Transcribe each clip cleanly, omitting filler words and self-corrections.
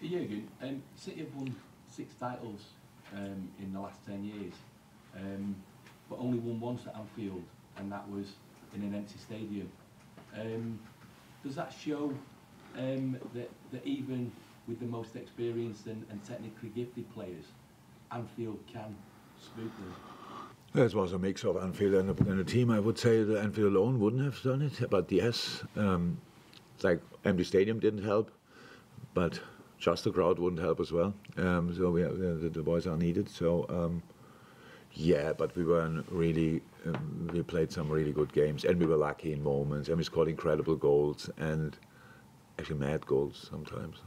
Jürgen, City have won 6 titles in the last 10 years, but only won once at Anfield, and that was in an empty stadium. Does that show that even with the most experienced and technically gifted players, Anfield can spook them? It was a mix of Anfield and a team. I would say that Anfield alone wouldn't have done it, but yes, like empty stadium didn't help, but just the crowd wouldn't help as well. So the boys are needed. So yeah, but we weren't really. We played some really good games, and we were lucky in moments, and we scored incredible goals, and actually mad goals sometimes.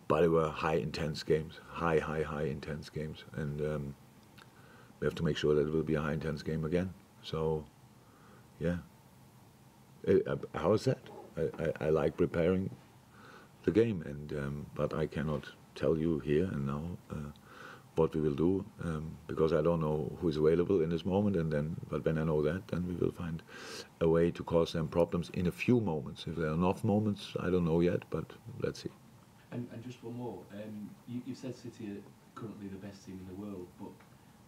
But they were high intense games, high intense games, and we have to make sure that it will be a high intense game again. So yeah, how is that? I like preparing the game, and but I cannot tell you here and now what we will do, because I don't know who is available in this moment, but when I know that, then we will find a way to cause them problems in a few moments. If there are enough moments, I don't know yet, but let's see. And just one more, you said City are currently the best team in the world, but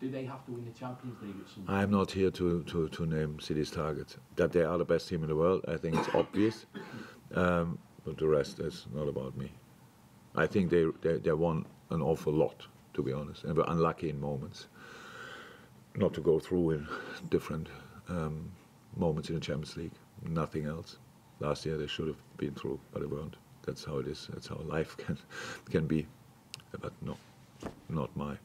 do they have to win the Champions League at some point? I'm not here to name City's targets. That they are the best team in the world, I think it's obvious, but the rest is not about me. I think they won an awful lot, to be honest, and were unlucky in moments not to go through in different moments in the Champions League. Nothing else. Last year they should have been through, but they weren't. That's how it is. That's how life can be. But no, not my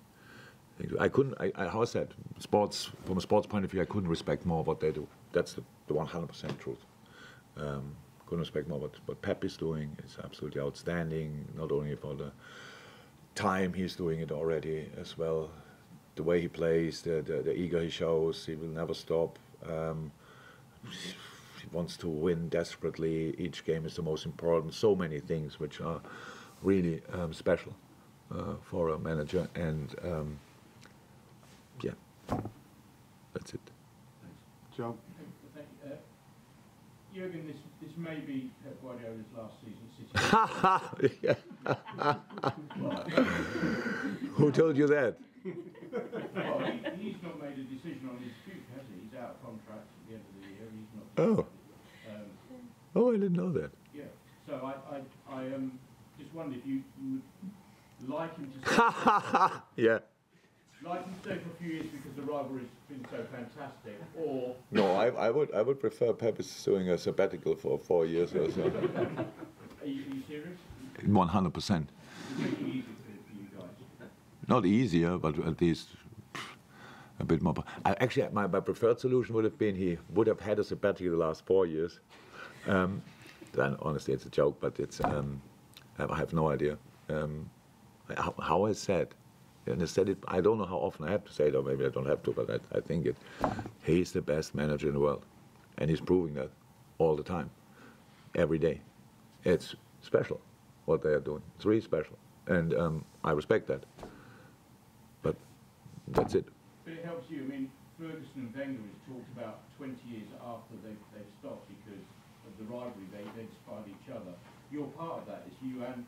thing. I couldn't. How I said, sports, from a sports point of view, I couldn't respect more what they do. That's the 100% truth. Couldn't respect more what Pep is doing. It's absolutely outstanding. Not only for the time he's doing it already as well, the way he plays, the eager he shows, he will never stop. He wants to win desperately. Each game is the most important. So many things which are really special for a manager, and yeah, that's it. Joe? Jürgen, this may be Pep Guardiola's last season at City. Who told you that? Well, he's not made a decision on his future, has he? He's out of contract at the end of the year. He's not. Oh. Oh, I didn't know that. Yeah. So I just wondered if you would like him to stay. Yeah. Like him to stay for a few years because the rivalry's been so fantastic, or No, I would prefer Pep is doing a sabbatical for 4 years or so. Are you serious? 100%. It's making it easier for you guys. Not easier, but at least a bit more. Actually, my preferred solution would have been he would have had a sabbatical the last 4 years. Then honestly, it's a joke, but it's I have no idea. How I said, and I said it. I don't know how often I have to say it, or maybe I don't have to, but I think it. He's the best manager in the world, and he's proving that all the time, every day. It's special what they are doing. It's really special, and I respect that. But that's it. But it helps you. I mean, Ferguson and Wenger has talked about 20 years after they've stopped because of the rivalry. They inspired each other. You're part of that. It's you and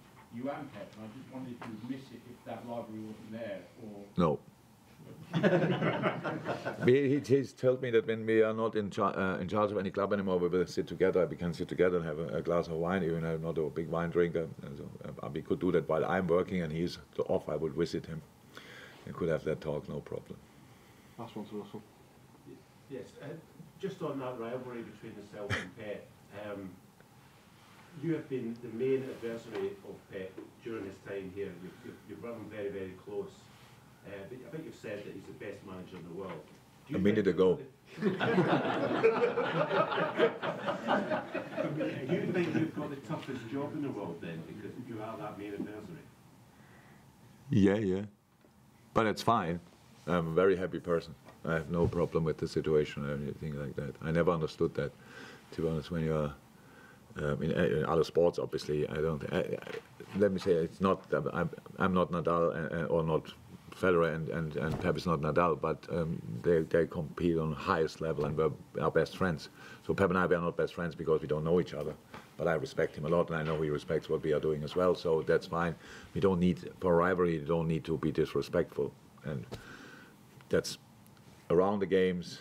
Pep. And I just wondered if you would miss it if that rivalry wasn't there, or No. He's told me that when we are not in charge of any club anymore, we will sit together. We can sit together and have a glass of wine, even though I'm not a big wine drinker. And so, we could do that while I'm working and he's off. I would visit him and could have that talk, no problem. Last one to Russell. Yes, just on that rivalry between yourself and Pep, you have been the main adversary of Pep during his time here. You've run him very, very close. But I think you've said that he's the best manager in the world. A minute ago. Do you think you've got the toughest job in the world then, because you are that main adversary? Yeah. But it's fine. I'm a very happy person. I have no problem with the situation or anything like that. I never understood that, to be honest, when you are in other sports, obviously, I don't. Let me say, it's not. I'm not Nadal or not Federer, and Pep is not Nadal, but they compete on the highest level and we're our best friends. So Pep and I are not best friends because we don't know each other, but I respect him a lot, and I know he respects what we are doing as well. So that's fine. We don't need, for rivalry, you don't need to be disrespectful, and that's around the games.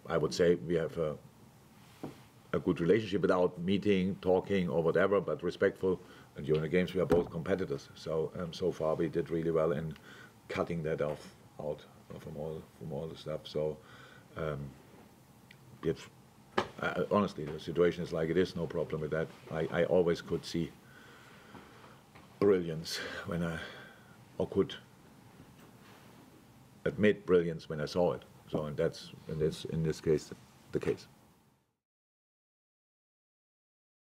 I would say we have a good relationship without meeting, talking, or whatever, but respectful. And during the games, we are both competitors. So so far, we did really well in cutting that out from all the stuff. So honestly, the situation is like it is. No problem with that. I always could see brilliance or could admit brilliance when I saw it. So and that's in this case the case.